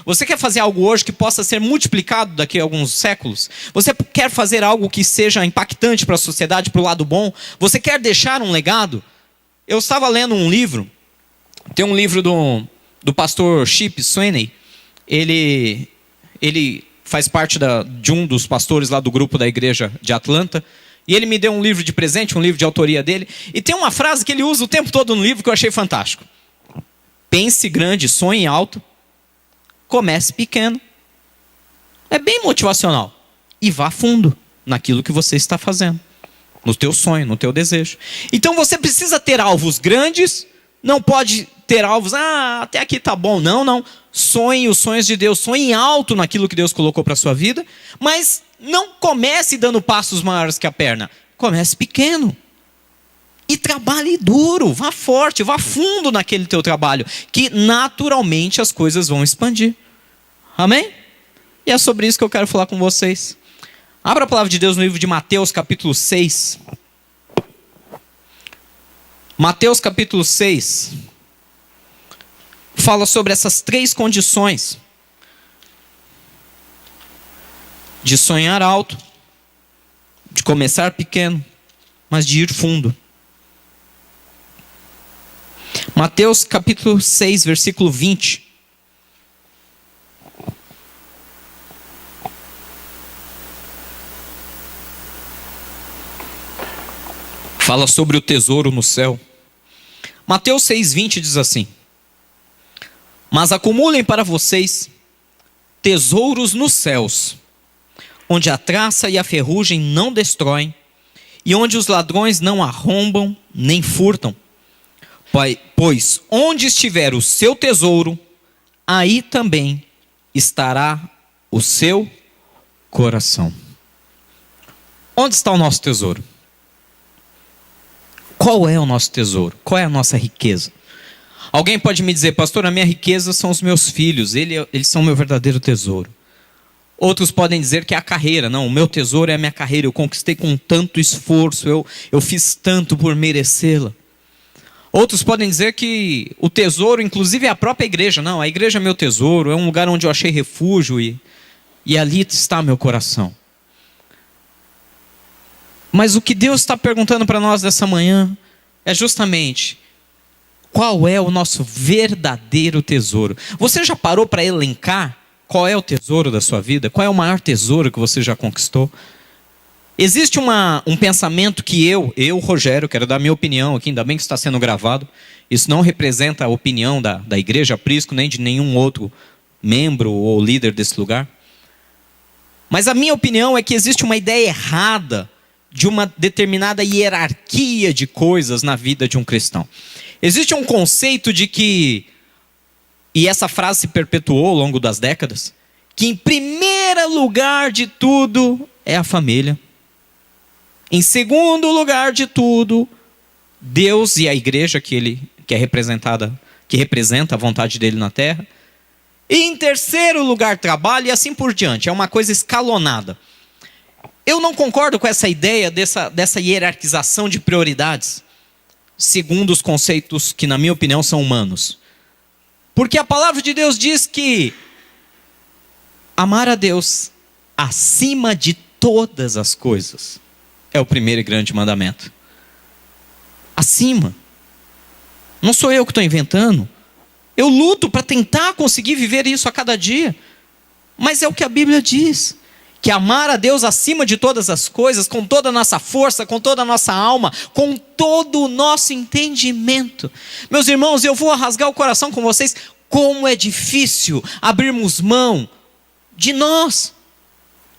Você quer fazer algo hoje que possa ser multiplicado daqui a alguns séculos? Você quer fazer algo que seja impactante para a sociedade, para o lado bom? Você quer deixar um legado? Eu estava lendo um livro, tem um livro do pastor Chip Sweeney. Ele faz parte de um dos pastores lá do grupo da igreja de Atlanta. E ele me deu um livro de presente, um livro de autoria dele. E tem uma frase que ele usa o tempo todo no livro que eu achei fantástico. Pense grande, sonhe alto, comece pequeno. É bem motivacional. E vá fundo naquilo que você está fazendo. No teu sonho, no teu desejo. Então você precisa ter alvos grandes. Não pode ter alvos, até aqui tá bom. Não. Sonhe os sonhos de Deus. Sonhe alto naquilo que Deus colocou para a sua vida. Mas não comece dando passos maiores que a perna. Comece pequeno. E trabalhe duro. Vá forte, vá fundo naquele teu trabalho. Que naturalmente as coisas vão expandir. Amém? E é sobre isso que eu quero falar com vocês. Abra a palavra de Deus no livro de Mateus capítulo 6. Mateus capítulo 6 fala sobre essas 3 condições: de sonhar alto, de começar pequeno, mas de ir fundo. Mateus capítulo 6, versículo 20. Fala sobre o tesouro no céu. Mateus 6,20 diz assim: mas acumulem para vocês tesouros nos céus, onde a traça e a ferrugem não destroem, e onde os ladrões não arrombam nem furtam. Pois onde estiver o seu tesouro, aí também estará o seu coração. Onde está o nosso tesouro? Qual é o nosso tesouro? Qual é a nossa riqueza? Alguém pode me dizer: pastor, a minha riqueza são os meus filhos, eles são o meu verdadeiro tesouro. Outros podem dizer que é a carreira. Não, o meu tesouro é a minha carreira, eu conquistei com tanto esforço, eu fiz tanto por merecê-la. Outros podem dizer que o tesouro, inclusive, é a própria igreja. Não, a igreja é meu tesouro, é um lugar onde eu achei refúgio e ali está meu coração. Mas o que Deus está perguntando para nós dessa manhã é justamente: qual é o nosso verdadeiro tesouro? Você já parou para elencar qual é o tesouro da sua vida? Qual é o maior tesouro que você já conquistou? Existe um pensamento que eu, Rogério, quero dar minha opinião aqui, ainda bem que está sendo gravado. Isso não representa a opinião da Igreja Aprisco, nem de nenhum outro membro ou líder desse lugar. Mas a minha opinião é que existe uma ideia errada de uma determinada hierarquia de coisas na vida de um cristão. Existe um conceito de que, e essa frase se perpetuou ao longo das décadas, que em primeiro lugar de tudo é a família. Em segundo lugar de tudo, Deus e a igreja que representa a vontade dele na terra. E em terceiro lugar, trabalho, e assim por diante. É uma coisa escalonada. Eu não concordo com essa ideia dessa hierarquização de prioridades, segundo os conceitos que, na minha opinião, são humanos. Porque a palavra de Deus diz que amar a Deus acima de todas as coisas é o primeiro e grande mandamento. Acima. Não sou eu que estou inventando. Eu luto para tentar conseguir viver isso a cada dia. Mas é o que a Bíblia diz. Que amar a Deus acima de todas as coisas, com toda a nossa força, com toda a nossa alma, com todo o nosso entendimento. Meus irmãos, eu vou rasgar o coração com vocês. Como é difícil abrirmos mão de nós,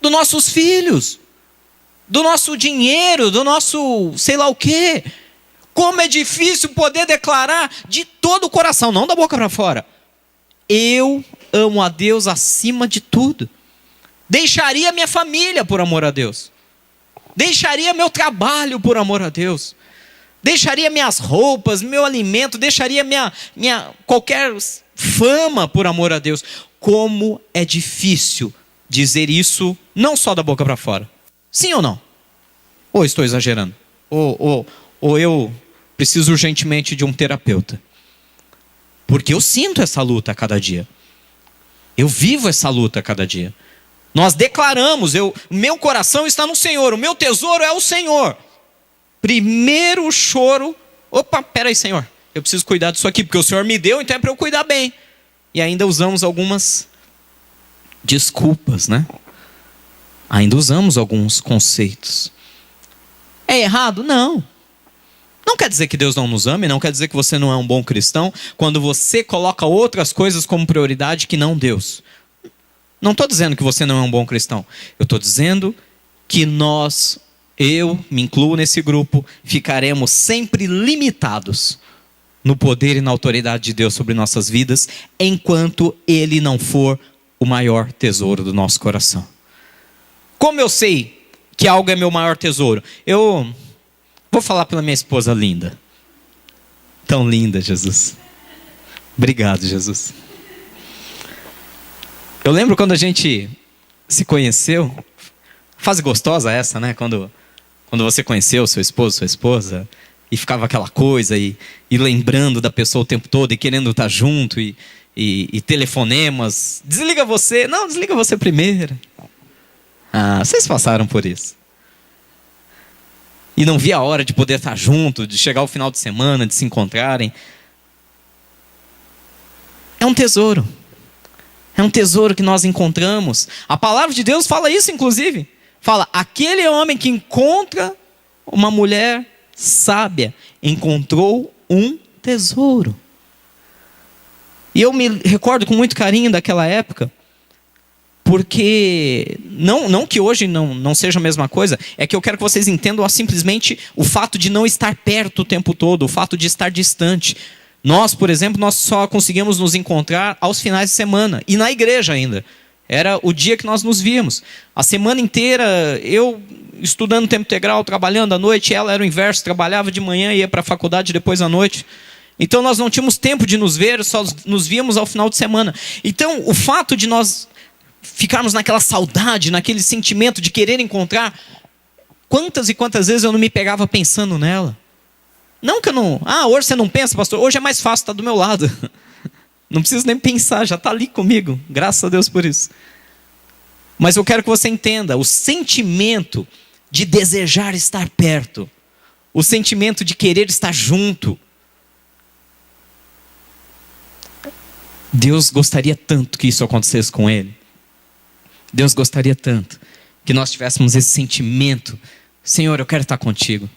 dos nossos filhos, do nosso dinheiro, do nosso sei lá o quê. Como é difícil poder declarar de todo o coração, não da boca para fora: eu amo a Deus acima de tudo. Deixaria minha família por amor a Deus. Deixaria meu trabalho por amor a Deus. Deixaria minhas roupas, meu alimento, deixaria minha qualquer fama por amor a Deus. Como é difícil dizer isso, não só da boca para fora. Sim ou não? Ou estou exagerando? Ou eu preciso urgentemente de um terapeuta? Porque eu sinto essa luta a cada dia. Eu vivo essa luta a cada dia. Nós declaramos, meu coração está no Senhor, o meu tesouro é o Senhor. Primeiro o choro, opa, peraí, Senhor, eu preciso cuidar disso aqui, porque o Senhor me deu, então é para eu cuidar bem. E ainda usamos algumas desculpas, né? Ainda usamos alguns conceitos. É errado? Não. Não quer dizer que Deus não nos ame, não quer dizer que você não é um bom cristão, quando você coloca outras coisas como prioridade que não Deus. Não estou dizendo que você não é um bom cristão. Eu estou dizendo que eu me incluo nesse grupo, ficaremos sempre limitados no poder e na autoridade de Deus sobre nossas vidas, enquanto Ele não for o maior tesouro do nosso coração. Como eu sei que algo é meu maior tesouro? Eu vou falar pela minha esposa linda. Tão linda, Jesus. Obrigado, Jesus. Eu lembro quando a gente se conheceu. Fase gostosa essa, né? Quando você conheceu seu esposo, sua esposa, e ficava aquela coisa, e lembrando da pessoa o tempo todo, e querendo estar junto, e telefonemas. Desliga você. Não, desliga você primeiro. Vocês passaram por isso. E não via a hora de poder estar junto, de chegar ao final de semana, de se encontrarem. É um tesouro. É um tesouro que nós encontramos. A palavra de Deus fala isso, inclusive. Fala, aquele homem que encontra uma mulher sábia, encontrou um tesouro. E eu me recordo com muito carinho daquela época, porque, não que hoje não seja a mesma coisa, é que eu quero que vocês entendam simplesmente o fato de não estar perto o tempo todo, o fato de estar distante. Nós, por exemplo, nós só conseguimos nos encontrar aos finais de semana, e na igreja ainda. Era o dia que nós nos víamos. A semana inteira, eu estudando tempo integral, trabalhando à noite, ela era o inverso, trabalhava de manhã e ia para a faculdade depois à noite. Então nós não tínhamos tempo de nos ver, só nos víamos ao final de semana. Então o fato de nós ficarmos naquela saudade, naquele sentimento de querer encontrar, quantas e quantas vezes eu não me pegava pensando nela. Não que eu não... hoje você não pensa, pastor? Hoje é mais fácil, está do meu lado. Não preciso nem pensar, já está ali comigo. Graças a Deus por isso. Mas eu quero que você entenda o sentimento de desejar estar perto. O sentimento de querer estar junto. Deus gostaria tanto que isso acontecesse com ele. Deus gostaria tanto que nós tivéssemos esse sentimento. Senhor, eu quero estar contigo.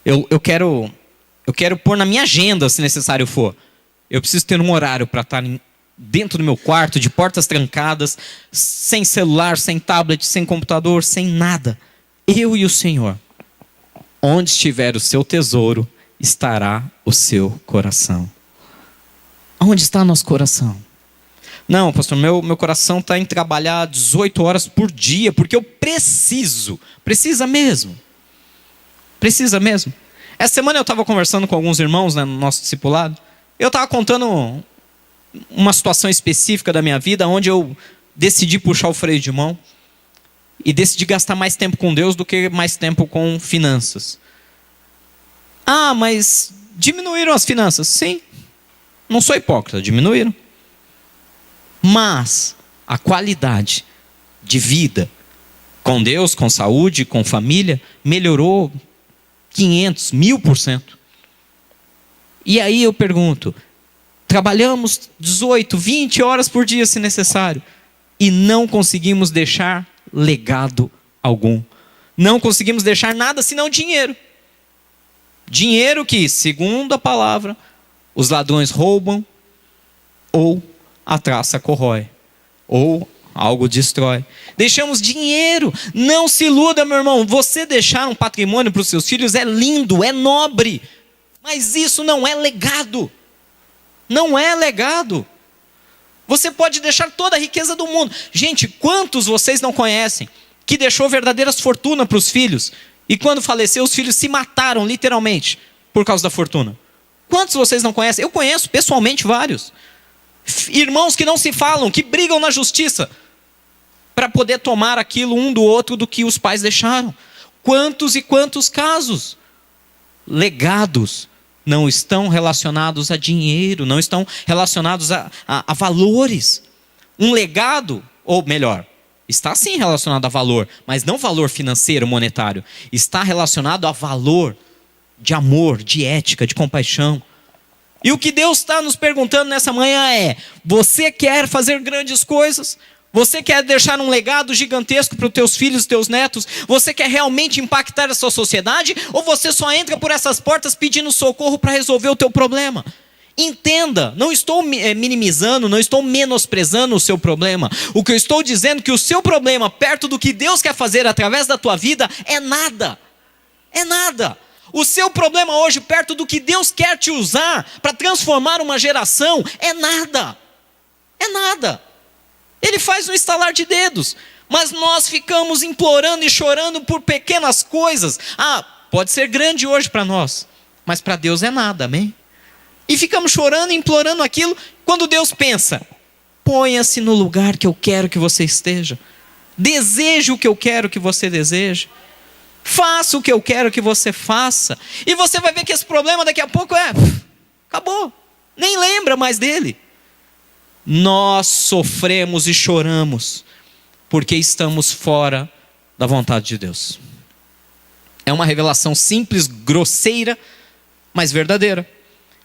Eu quero pôr na minha agenda, se necessário for. Eu preciso ter um horário para estar dentro do meu quarto, de portas trancadas, sem celular, sem tablet, sem computador, sem nada. Eu e o Senhor. Onde estiver o seu tesouro, estará o seu coração. Onde está nosso coração? Não, pastor, meu coração está em trabalhar 18 horas por dia, porque eu preciso. Precisa mesmo. Precisa mesmo. Essa semana eu estava conversando com alguns irmãos, né, no nosso discipulado. Eu estava contando uma situação específica da minha vida, onde eu decidi puxar o freio de mão e decidi gastar mais tempo com Deus do que mais tempo com finanças. Mas diminuíram as finanças? Sim, não sou hipócrita, diminuíram. Mas a qualidade de vida com Deus, com saúde, com família, melhorou 500, 1000%. E aí eu pergunto, trabalhamos 18, 20 horas por dia se necessário, e não conseguimos deixar legado algum. Não conseguimos deixar nada senão dinheiro. Dinheiro que, segundo a palavra, os ladrões roubam, ou a traça corrói, ou algo destrói. Deixamos dinheiro. Não se iluda, meu irmão. Você deixar um patrimônio para os seus filhos é lindo, é nobre. Mas isso não é legado. Não é legado. Você pode deixar toda a riqueza do mundo. Gente, quantos vocês não conhecem que deixou verdadeiras fortunas para os filhos e quando faleceu os filhos se mataram literalmente por causa da fortuna? Quantos vocês não conhecem? Eu conheço pessoalmente vários. Irmãos que não se falam, que brigam na justiça para poder tomar aquilo um do outro do que os pais deixaram. Quantos e quantos casos? Legados não estão relacionados a dinheiro, não estão relacionados a valores. Um legado, ou melhor, está sim relacionado a valor, mas não valor financeiro, monetário. Está relacionado a valor de amor, de ética, de compaixão. E o que Deus está nos perguntando nessa manhã é: você quer fazer grandes coisas? Você quer deixar um legado gigantesco para os teus filhos e teus netos? Você quer realmente impactar a sua sociedade? Ou você só entra por essas portas pedindo socorro para resolver o teu problema? Entenda, não estou minimizando, não estou menosprezando o seu problema. O que eu estou dizendo é que o seu problema, perto do que Deus quer fazer através da tua vida, é nada. É nada. O seu problema hoje, perto do que Deus quer te usar para transformar uma geração, é nada. É nada. Ele faz um estalar de dedos. Mas nós ficamos implorando e chorando por pequenas coisas. Pode ser grande hoje para nós, mas para Deus é nada, amém? E ficamos chorando e implorando aquilo, quando Deus pensa: ponha-se no lugar que eu quero que você esteja. Deseje o que eu quero que você deseje. Faça o que eu quero que você faça. E você vai ver que esse problema daqui a pouco acabou. Nem lembra mais dele. Nós sofremos e choramos porque estamos fora da vontade de Deus. É uma revelação simples, grosseira, mas verdadeira.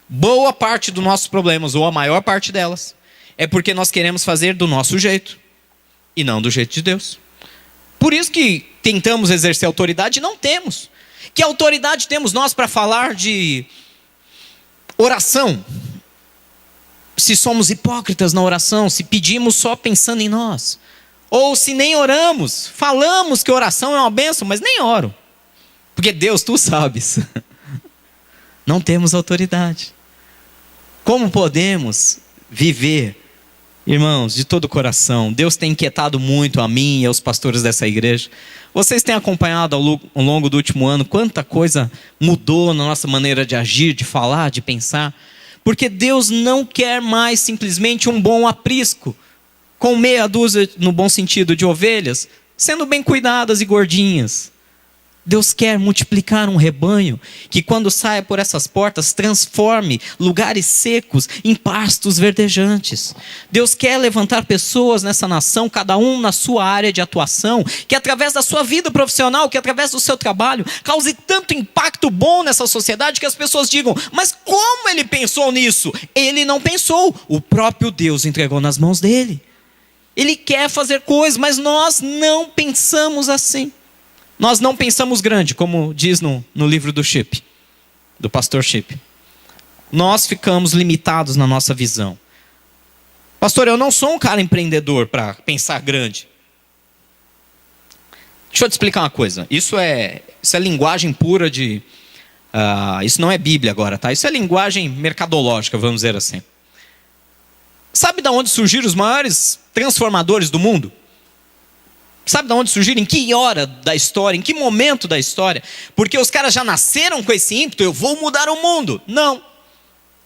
Boa parte dos nossos problemas, ou a maior parte delas, é porque nós queremos fazer do nosso jeito e não do jeito de Deus. Por isso que tentamos exercer autoridade e não temos. Que autoridade temos nós para falar de oração? Se somos hipócritas na oração, se pedimos só pensando em nós. Ou se nem oramos, falamos que oração é uma bênção, mas nem oro. Porque Deus, tu sabes. Não temos autoridade. Como podemos viver, irmãos, de todo o coração? Deus tem inquietado muito a mim e aos pastores dessa igreja. Vocês têm acompanhado ao longo do último ano quanta coisa mudou na nossa maneira de agir, de falar, de pensar. Porque Deus não quer mais simplesmente um bom aprisco, com meia dúzia, no bom sentido, de ovelhas, sendo bem cuidadas e gordinhas. Deus quer multiplicar um rebanho que, quando saia por essas portas, transforme lugares secos em pastos verdejantes. Deus quer levantar pessoas nessa nação, cada um na sua área de atuação, que através da sua vida profissional, que através do seu trabalho, cause tanto impacto bom nessa sociedade que as pessoas digam: mas como ele pensou nisso? Ele não pensou, o próprio Deus entregou nas mãos dele. Ele quer fazer coisas, mas nós não pensamos assim. Nós não pensamos grande, como diz no livro do Chip, do pastor Chip. Nós ficamos limitados na nossa visão. Pastor, eu não sou um cara empreendedor para pensar grande. Deixa eu te explicar uma coisa. Isso é linguagem pura de... isso não é Bíblia agora, tá? Isso é linguagem mercadológica, vamos dizer assim. Sabe de onde surgiram os maiores transformadores do mundo? Sabe de onde surgiram? Em que hora da história? Em que momento da história? Porque os caras já nasceram com esse ímpeto: eu vou mudar o mundo. Não.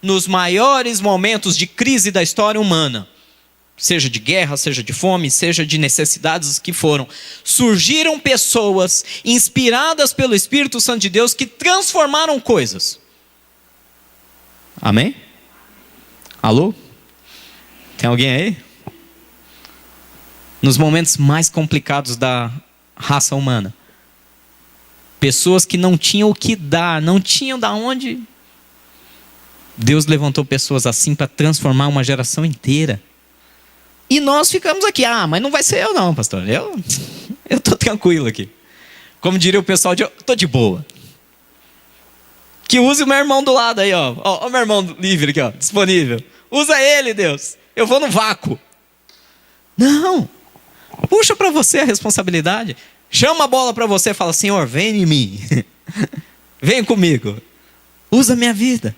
Nos maiores momentos de crise da história humana, seja de guerra, seja de fome, seja de necessidades que foram, surgiram pessoas inspiradas pelo Espírito Santo de Deus que transformaram coisas. Amém? Alô? Tem alguém aí? Nos momentos mais complicados da raça humana, pessoas que não tinham o que dar, não tinham de onde. Deus levantou pessoas assim para transformar uma geração inteira. E nós ficamos aqui: mas não vai ser eu não, pastor. Eu estou tranquilo aqui. Como diria o pessoal, estou de boa. Que use o meu irmão do lado aí, ó. Ó, o meu irmão livre aqui, ó, disponível. Usa ele, Deus. Eu vou no vácuo. Não. Puxa para você a responsabilidade. Chama a bola para você e fala: Senhor, vem em mim. Vem comigo. Usa a minha vida.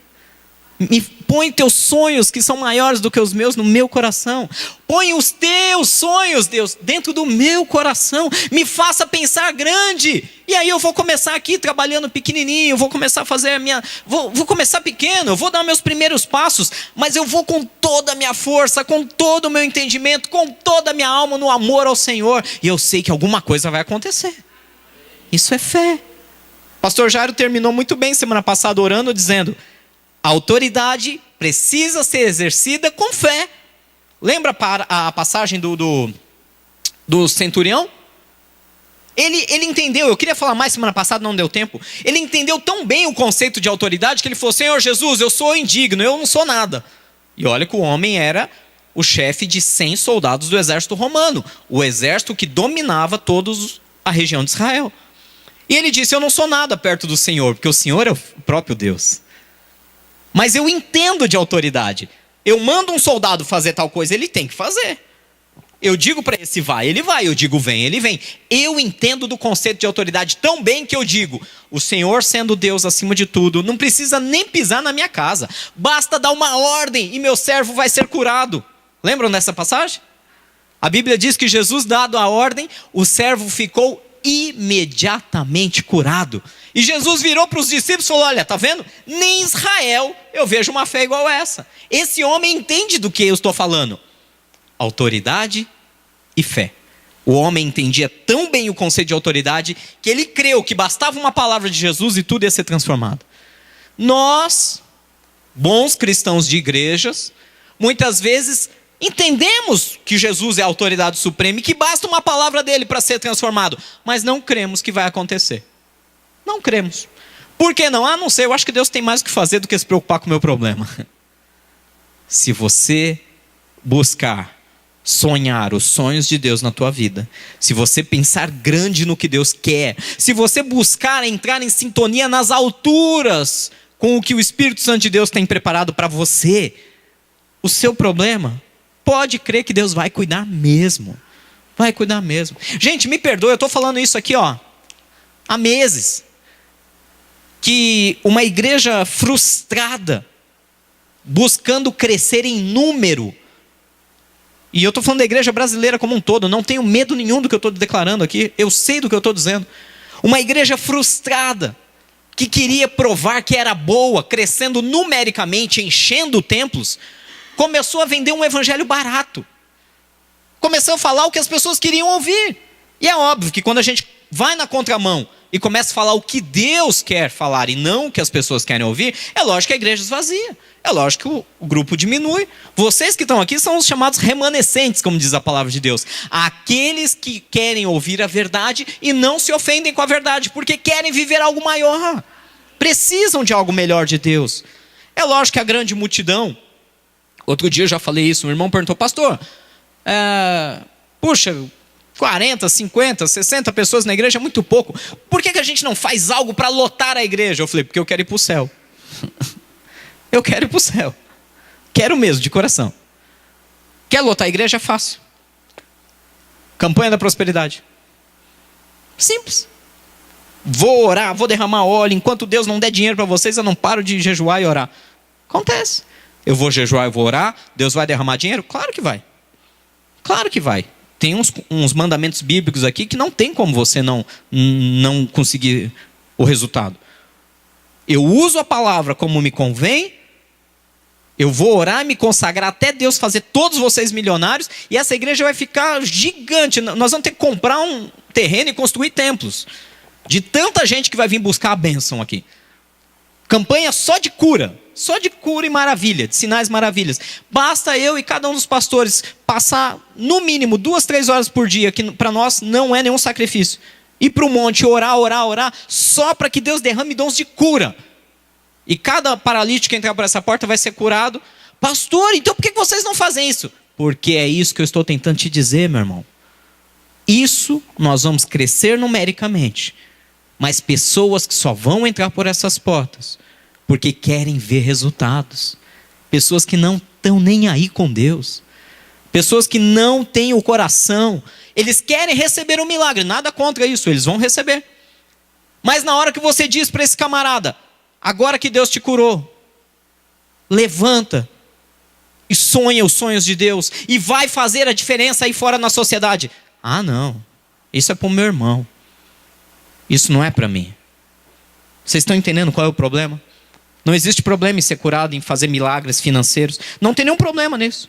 Me põe teus sonhos, que são maiores do que os meus, no meu coração. Põe os teus sonhos, Deus, dentro do meu coração. Me faça pensar grande. E aí eu vou começar aqui trabalhando pequenininho. Vou começar a fazer a minha... Vou começar pequeno, eu vou dar meus primeiros passos. Mas eu vou com toda a minha força, com todo o meu entendimento, com toda a minha alma no amor ao Senhor. E eu sei que alguma coisa vai acontecer. Isso é fé. Pastor Jairo terminou muito bem semana passada orando, dizendo: a autoridade precisa ser exercida com fé. Lembra a passagem do centurião? Ele entendeu, eu queria falar mais semana passada, não deu tempo. Ele entendeu tão bem o conceito de autoridade que ele falou: Senhor Jesus, eu sou indigno, eu não sou nada. E olha que o homem era o chefe de 100 soldados do exército romano, o exército que dominava toda a região de Israel. E ele disse: eu não sou nada perto do Senhor, porque o Senhor é o próprio Deus. Mas eu entendo de autoridade. Eu mando um soldado fazer tal coisa, ele tem que fazer. Eu digo para esse vai, ele vai. Eu digo vem, ele vem. Eu entendo do conceito de autoridade tão bem que eu digo: o Senhor, sendo Deus acima de tudo, não precisa nem pisar na minha casa. Basta dar uma ordem e meu servo vai ser curado. Lembram dessa passagem? A Bíblia diz que Jesus, dado a ordem, o servo ficou imediatamente curado. E Jesus virou para os discípulos e falou: olha, tá vendo? Nem em Israel eu vejo uma fé igual essa. Esse homem entende do que eu estou falando. Autoridade e fé. O homem entendia tão bem o conceito de autoridade que ele creu que bastava uma palavra de Jesus e tudo ia ser transformado. Nós, bons cristãos de igrejas, muitas vezes entendemos que Jesus é a autoridade suprema e que basta uma palavra dele para ser transformado, mas não cremos que vai acontecer. Não cremos. Por que não? Não sei, eu acho que Deus tem mais o que fazer do que se preocupar com o meu problema. Se você buscar sonhar os sonhos de Deus na tua vida, se você pensar grande no que Deus quer, se você buscar entrar em sintonia nas alturas com o que o Espírito Santo de Deus tem preparado para você, o seu problema, pode crer que Deus vai cuidar mesmo. Vai cuidar mesmo. Gente, me perdoe, eu estou falando isso aqui há meses. Que uma igreja frustrada, buscando crescer em número, e eu estou falando da igreja brasileira como um todo, não tenho medo nenhum do que eu estou declarando aqui, eu sei do que eu estou dizendo. Uma igreja frustrada, que queria provar que era boa, crescendo numericamente, enchendo templos, começou a vender um evangelho barato. Começou a falar o que as pessoas queriam ouvir. E é óbvio que quando a gente vai na contramão e começa a falar o que Deus quer falar e não o que as pessoas querem ouvir, é lógico que a igreja esvazia. É lógico que o grupo diminui. Vocês que estão aqui são os chamados remanescentes, como diz a palavra de Deus. Aqueles que querem ouvir a verdade e não se ofendem com a verdade, porque querem viver algo maior. Precisam de algo melhor de Deus. É lógico que a grande multidão... Outro dia eu já falei isso, um irmão perguntou: pastor, puxa, 40, 50, 60 pessoas na igreja é muito pouco. Por que a gente não faz algo para lotar a igreja? Eu falei: porque eu quero ir para o céu. Eu quero ir para o céu. Quero mesmo, de coração. Quer lotar a igreja? É fácil. Campanha da prosperidade. Simples. Vou orar, vou derramar óleo. Enquanto Deus não der dinheiro para vocês, eu não paro de jejuar e orar. Acontece. Eu vou jejuar, eu vou orar, Deus vai derramar dinheiro? Claro que vai. Claro que vai. Tem uns mandamentos bíblicos aqui que não tem como você não conseguir o resultado. Eu uso a palavra como me convém, eu vou orar e me consagrar até Deus fazer todos vocês milionários, e essa igreja vai ficar gigante. Nós vamos ter que comprar um terreno e construir templos. De tanta gente que vai vir buscar a bênção aqui. Campanha só de cura e maravilha, de sinais e maravilhas. Basta eu e cada um dos pastores passar no mínimo 2, 3 horas por dia, que para nós não é nenhum sacrifício. Ir para o monte, orar, só para que Deus derrame dons de cura. E cada paralítico que entrar por essa porta vai ser curado. Pastor, então por que vocês não fazem isso? Porque é isso que eu estou tentando te dizer, meu irmão. Isso nós vamos crescer numericamente. Mas pessoas que só vão entrar por essas portas porque querem ver resultados. Pessoas que não estão nem aí com Deus. Pessoas que não têm o coração. Eles querem receber um milagre. Nada contra isso, eles vão receber. Mas na hora que você diz para esse camarada: agora que Deus te curou, levanta e sonha os sonhos de Deus e vai fazer a diferença aí fora na sociedade. Não, isso é para o meu irmão. Isso não é para mim. Vocês estão entendendo qual é o problema? Não existe problema em ser curado, em fazer milagres financeiros. Não tem nenhum problema nisso.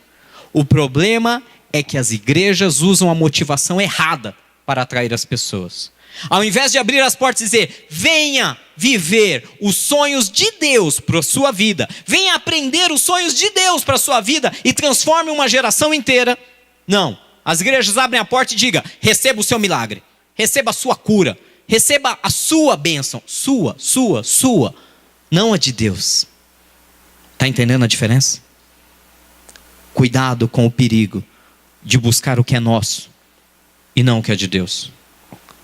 O problema é que as igrejas usam a motivação errada para atrair as pessoas. Ao invés de abrir as portas e dizer, venha viver os sonhos de Deus para a sua vida, venha aprender os sonhos de Deus para a sua vida e transforme uma geração inteira. Não, as igrejas abrem a porta e digam, receba o seu milagre, receba a sua cura, receba a sua bênção, sua, não a de Deus. Está entendendo a diferença? Cuidado com o perigo de buscar o que é nosso e não o que é de Deus.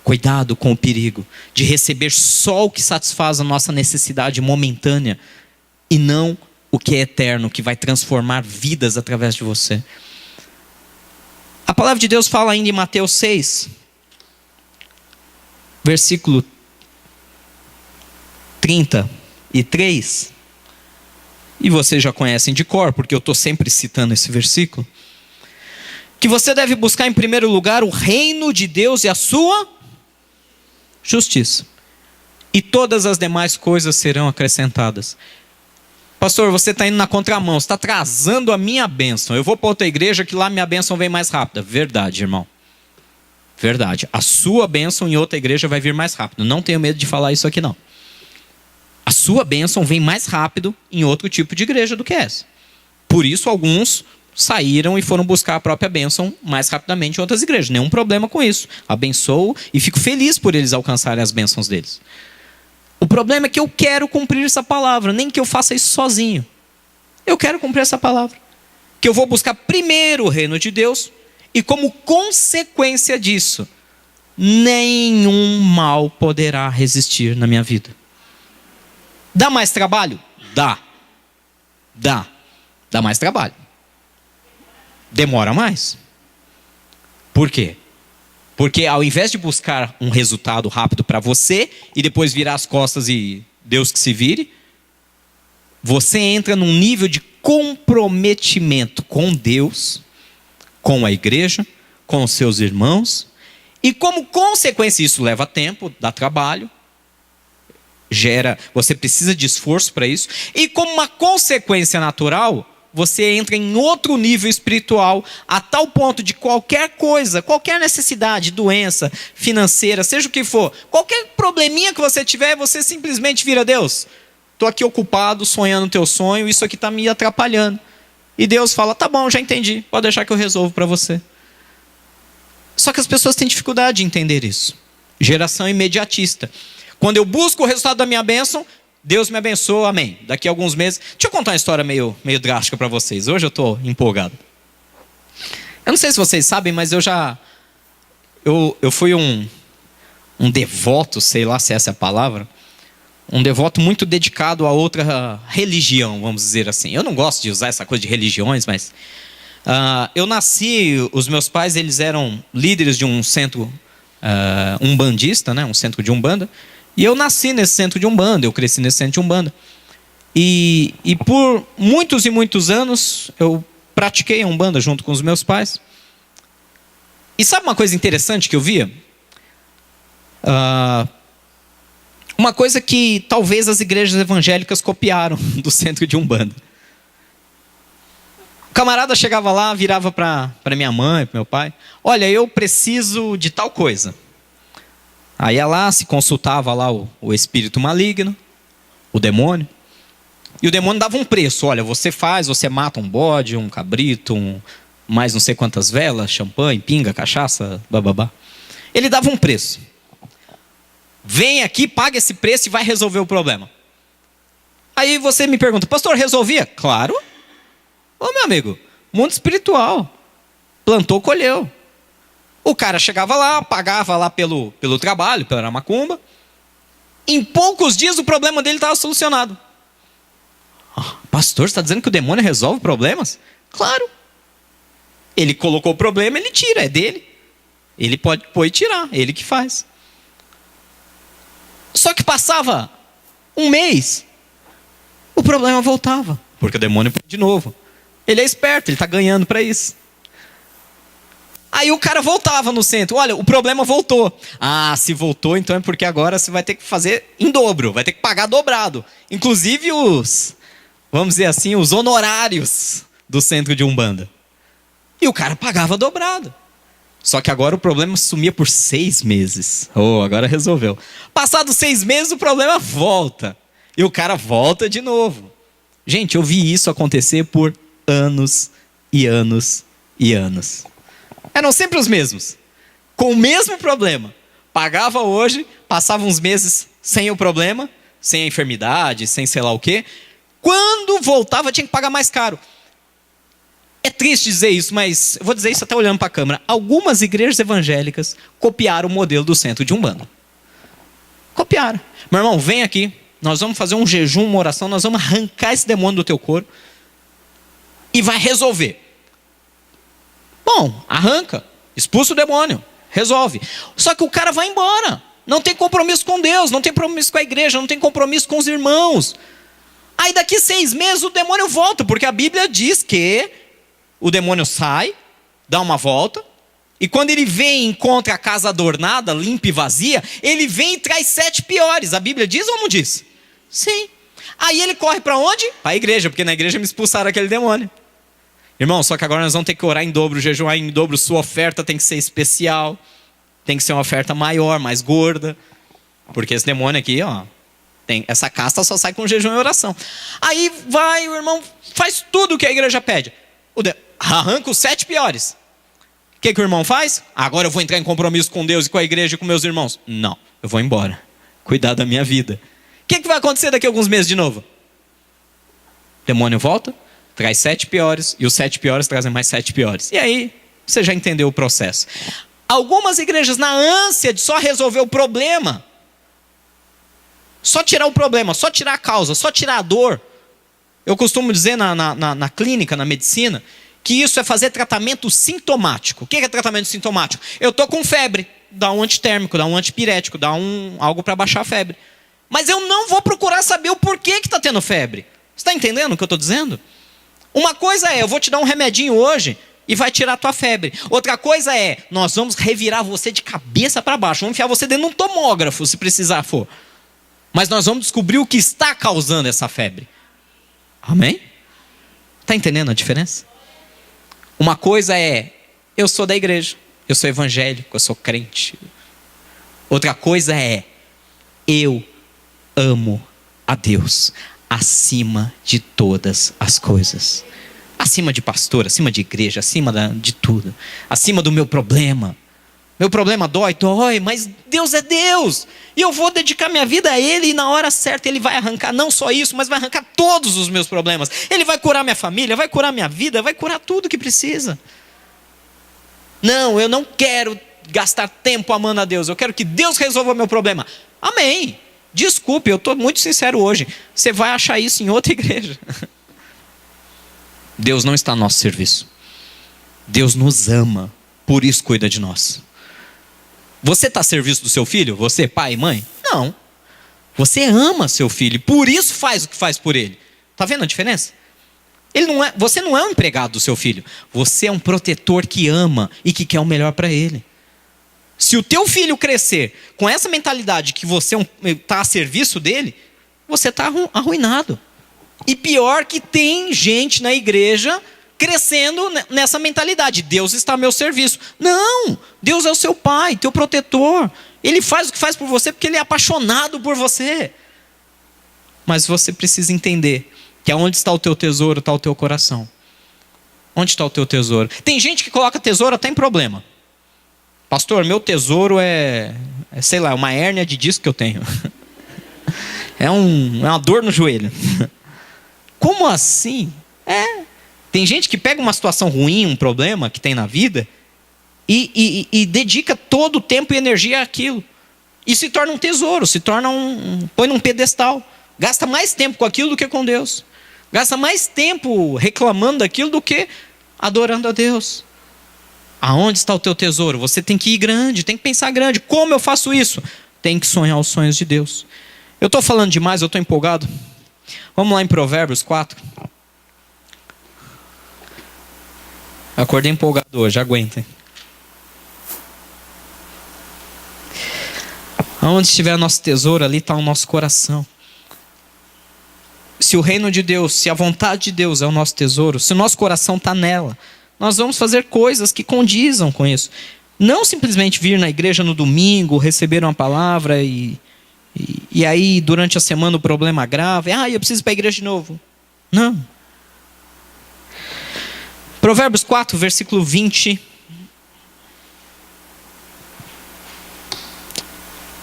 Cuidado com o perigo de receber só o que satisfaz a nossa necessidade momentânea e não o que é eterno, que vai transformar vidas através de você. A palavra de Deus fala ainda em Mateus 6, versículo 33, e vocês já conhecem de cor, porque eu estou sempre citando esse versículo, que você deve buscar em primeiro lugar o reino de Deus e a sua justiça, e todas as demais coisas serão acrescentadas. Pastor, você está indo na contramão, você está atrasando a minha bênção. Eu vou para outra igreja que lá minha bênção vem mais rápida. Verdade, irmão. Verdade. A sua bênção em outra igreja vai vir mais rápido. Não tenho medo de falar isso aqui não. A sua bênção vem mais rápido em outro tipo de igreja do que essa. Por isso alguns saíram e foram buscar a própria bênção mais rapidamente em outras igrejas. Nenhum problema com isso. Abençoo e fico feliz por eles alcançarem as bênçãos deles. O problema é que eu quero cumprir essa palavra, nem que eu faça isso sozinho. Eu quero cumprir essa palavra. Que eu vou buscar primeiro o reino de Deus e como consequência disso, nenhum mal poderá resistir na minha vida. Dá mais trabalho? Dá. Dá mais trabalho. Demora mais. Por quê? Porque ao invés de buscar um resultado rápido para você e depois virar as costas e Deus que se vire, você entra num nível de comprometimento com Deus, com a igreja, com os seus irmãos, e como consequência isso leva tempo, dá trabalho, você precisa de esforço para isso, e como uma consequência natural, você entra em outro nível espiritual, a tal ponto de qualquer coisa, qualquer necessidade, doença, financeira, seja o que for, qualquer probleminha que você tiver, você simplesmente vira, Deus, estou aqui ocupado, sonhando o teu sonho, isso aqui está me atrapalhando. E Deus fala, tá bom, já entendi, pode deixar que eu resolvo para você. Só que as pessoas têm dificuldade de entender isso. Geração imediatista. Quando eu busco o resultado da minha bênção, Deus me abençoa, amém. Daqui a alguns meses... Deixa eu contar uma história meio drástica para vocês. Hoje eu estou empolgado. Eu não sei se vocês sabem, mas eu fui um devoto, sei lá se essa é a palavra, um devoto muito dedicado a outra religião, vamos dizer assim. Eu não gosto de usar essa coisa de religiões, mas... eu nasci, os meus pais eles eram líderes de um centro umbandista, né, um centro de umbanda. E eu nasci nesse centro de umbanda, eu cresci nesse centro de umbanda. E por muitos e muitos anos eu pratiquei a umbanda junto com os meus pais. E sabe uma coisa interessante que eu via? Uma coisa que talvez as igrejas evangélicas copiaram do centro de umbanda. O camarada chegava lá, virava para minha mãe, para meu pai. Olha, eu preciso de tal coisa. Aí ia lá, se consultava lá o espírito maligno, o demônio. E o demônio dava um preço. Olha, você mata um bode, um cabrito, mais não sei quantas velas, champanhe, pinga, cachaça, bababá. Ele dava um preço. Vem aqui, paga esse preço e vai resolver o problema. Aí você me pergunta, pastor, resolvia? Claro. Ô meu amigo, mundo espiritual. Plantou, colheu. O cara chegava lá, pagava lá pelo trabalho, pela macumba. Em poucos dias o problema dele estava solucionado. Pastor, você está dizendo que o demônio resolve problemas? Claro. Ele colocou o problema, ele tira, é dele. Ele pode pôr e tirar, ele que faz. Só que passava um mês, o problema voltava. Porque o demônio põe de novo. Ele é esperto, ele está ganhando para isso. Aí o cara voltava no centro. Olha, o problema voltou. Ah, se voltou, então é porque agora você vai ter que fazer em dobro. Vai ter que pagar dobrado. Inclusive vamos dizer assim, os honorários do centro de umbanda. E o cara pagava dobrado. Só que agora o problema sumia por 6 meses. Oh, agora resolveu. Passados 6 meses, o problema volta. E o cara volta de novo. Gente, eu vi isso acontecer por anos e anos e anos. Eram sempre os mesmos. Com o mesmo problema. Pagava hoje, passava uns meses sem o problema, sem a enfermidade, sem sei lá o quê. Quando voltava, tinha que pagar mais caro. É triste dizer isso, mas eu vou dizer isso até olhando para a câmera. Algumas igrejas evangélicas copiaram o modelo do centro de Umbanda. Copiaram. Meu irmão, vem aqui. Nós vamos fazer um jejum, uma oração. Nós vamos arrancar esse demônio do teu corpo. E vai resolver. Bom, arranca. Expulsa o demônio. Resolve. Só que o cara vai embora. Não tem compromisso com Deus. Não tem compromisso com a igreja. Não tem compromisso com os irmãos. Aí daqui 6 meses o demônio volta. Porque a Bíblia diz que o demônio sai, dá uma volta, e quando ele vem e encontra a casa adornada, limpa e vazia, ele vem e traz 7 piores. A Bíblia diz ou não diz? Sim. Aí ele corre para onde? Para a igreja, porque na igreja me expulsaram aquele demônio. Irmão, só que agora nós vamos ter que orar em dobro, jejuar em dobro, sua oferta tem que ser especial, tem que ser uma oferta maior, mais gorda, porque esse demônio aqui, ó, essa casta só sai com jejum e oração. Aí vai, o irmão faz tudo o que a igreja pede. Arranca os 7 piores. O que o irmão faz? Agora eu vou entrar em compromisso com Deus e com a igreja e com meus irmãos. Não, eu vou embora. Cuidar da minha vida. O que vai acontecer daqui a alguns meses de novo? O demônio volta, traz 7 piores, e os 7 piores trazem mais 7 piores. E aí, você já entendeu o processo. Algumas igrejas, na ânsia de só resolver o problema, só tirar o problema, só tirar a causa, só tirar a dor. Eu costumo dizer na clínica, na medicina, que isso é fazer tratamento sintomático. O que é tratamento sintomático? Eu estou com febre, dá um antitérmico, dá um antipirético, dá algo para baixar a febre. Mas eu não vou procurar saber o porquê que está tendo febre. Você está entendendo o que eu estou dizendo? Uma coisa é, eu vou te dar um remedinho hoje e vai tirar a tua febre. Outra coisa é, nós vamos revirar você de cabeça para baixo. Vamos enfiar você dentro de um tomógrafo, se precisar for. Mas nós vamos descobrir o que está causando essa febre. Amém? Está entendendo a diferença? Uma coisa é, eu sou da igreja, eu sou evangélico, eu sou crente. Outra coisa é, eu amo a Deus acima de todas as coisas. Acima de pastor, acima de igreja, acima de tudo. Acima do meu problema. Meu problema dói, mas Deus é Deus. E eu vou dedicar minha vida a Ele e na hora certa Ele vai arrancar não só isso, mas vai arrancar todos os meus problemas. Ele vai curar minha família, vai curar minha vida, vai curar tudo que precisa. Não, eu não quero gastar tempo amando a Deus. Eu quero que Deus resolva o meu problema. Amém. Desculpe, eu estou muito sincero hoje. Você vai achar isso em outra igreja. Deus não está a nosso serviço. Deus nos ama, por isso cuida de nós. Você está a serviço do seu filho? Você, pai e mãe? Não. Você ama seu filho, por isso faz o que faz por ele. Está vendo a diferença? Você não é um empregado do seu filho. Você é um protetor que ama e que quer o melhor para ele. Se o teu filho crescer com essa mentalidade que você está a serviço dele, você está arruinado. E pior que tem gente na igreja crescendo nessa mentalidade. Deus está a meu serviço. Não, Deus é o seu pai, teu protetor. Ele faz o que faz por você porque Ele é apaixonado por você. Mas você precisa entender que aonde está o teu tesouro, está o teu coração. Onde está o teu tesouro? Tem gente que coloca tesouro até em problema. Pastor, meu tesouro sei lá, uma hérnia de disco que eu tenho. É uma dor no joelho. Como assim? Tem gente que pega uma situação ruim, um problema que tem na vida e dedica todo o tempo e energia àquilo. E se torna um tesouro, põe num pedestal. Gasta mais tempo com aquilo do que com Deus. Gasta mais tempo reclamando daquilo do que adorando a Deus. Aonde está o teu tesouro? Você tem que ir grande, tem que pensar grande. Como eu faço isso? Tem que sonhar os sonhos de Deus. Eu estou falando demais, eu estou empolgado. Vamos lá em Provérbios 4. Acordei empolgado hoje, aguentem. Aonde estiver nosso tesouro, ali está o nosso coração. Se o reino de Deus, se a vontade de Deus é o nosso tesouro, se o nosso coração está nela, nós vamos fazer coisas que condizam com isso. Não simplesmente vir na igreja no domingo, receber uma palavra e aí durante a semana o problema grave. Eu preciso ir para a igreja de novo. Não. Provérbios 4, versículo 20.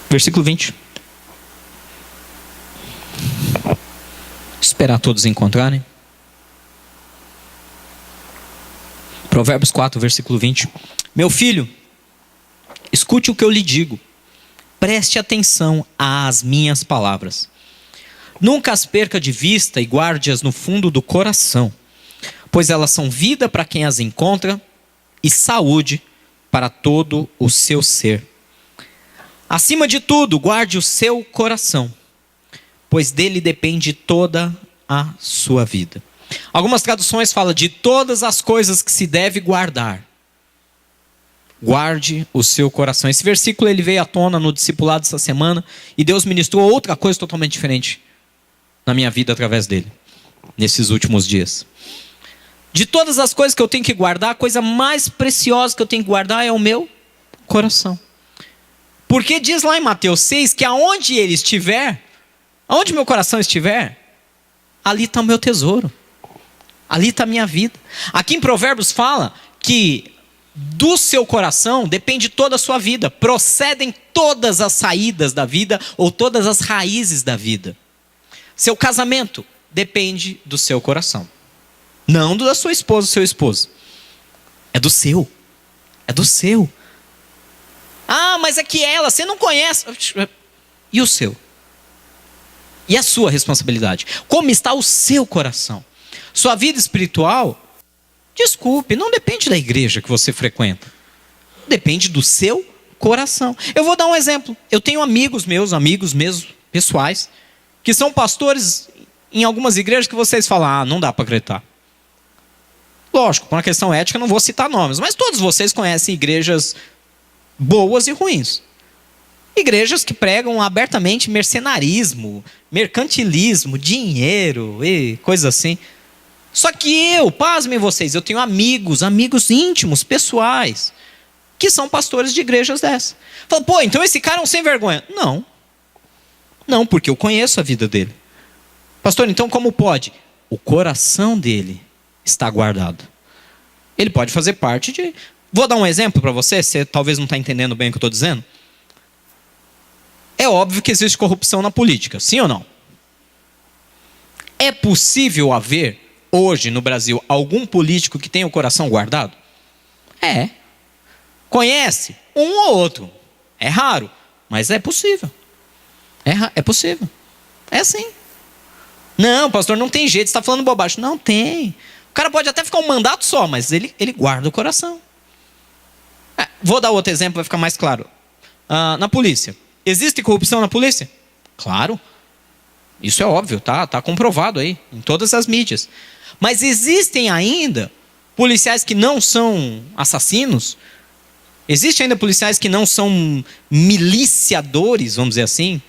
Versículo 20. Esperar todos encontrarem. Provérbios 4, versículo 20. Meu filho, escute o que eu lhe digo. Preste atenção às minhas palavras. Nunca as perca de vista e guarde-as no fundo do coração, pois elas são vida para quem as encontra e saúde para todo o seu ser. Acima de tudo, guarde o seu coração, pois dele depende toda a sua vida. Algumas traduções falam de todas as coisas que se deve guardar. Guarde o seu coração. Esse versículo ele veio à tona no discipulado essa semana e Deus ministrou outra coisa totalmente diferente na minha vida através dele, nesses últimos dias. De todas as coisas que eu tenho que guardar, a coisa mais preciosa que eu tenho que guardar é o meu coração. Porque diz lá em Mateus 6 que aonde ele estiver, aonde meu coração estiver, ali está o meu tesouro. Ali está a minha vida. Aqui em Provérbios fala que do seu coração depende toda a sua vida. Procedem todas as saídas da vida ou todas as raízes da vida. Seu casamento depende do seu coração. Não do da sua esposa ou seu esposo. É do seu. É do seu. Mas é que ela, você não conhece. E o seu? E a sua responsabilidade? Como está o seu coração? Sua vida espiritual, desculpe, não depende da igreja que você frequenta. Depende do seu coração. Eu vou dar um exemplo. Eu tenho amigos mesmo, pessoais, que são pastores em algumas igrejas que vocês falam, não dá para acreditar. Lógico, por uma questão ética, não vou citar nomes, mas todos vocês conhecem igrejas boas e ruins. Igrejas que pregam abertamente mercenarismo, mercantilismo, dinheiro e coisas assim. Só que pasmem vocês, eu tenho amigos íntimos, pessoais, que são pastores de igrejas dessas. Falam, então esse cara é um sem vergonha. Não, porque eu conheço a vida dele. Pastor, então como pode? O coração dele está guardado. Ele pode fazer parte de... Vou dar um exemplo para você talvez não está entendendo bem o que eu estou dizendo. É óbvio que existe corrupção na política, sim ou não? É possível haver, hoje no Brasil, algum político que tenha o coração guardado? É. Conhece? Um ou outro. É raro, mas é possível. É possível. É sim. Não, pastor, não tem jeito, você está falando bobagem. Não tem. O cara pode até ficar um mandato só, mas ele guarda o coração. Vou dar outro exemplo, vai ficar mais claro. Na polícia. Existe corrupção na polícia? Claro. Isso é óbvio, tá comprovado aí, em todas as mídias. Mas existem ainda policiais que não são assassinos? Existem ainda policiais que não são miliciadores, vamos dizer assim?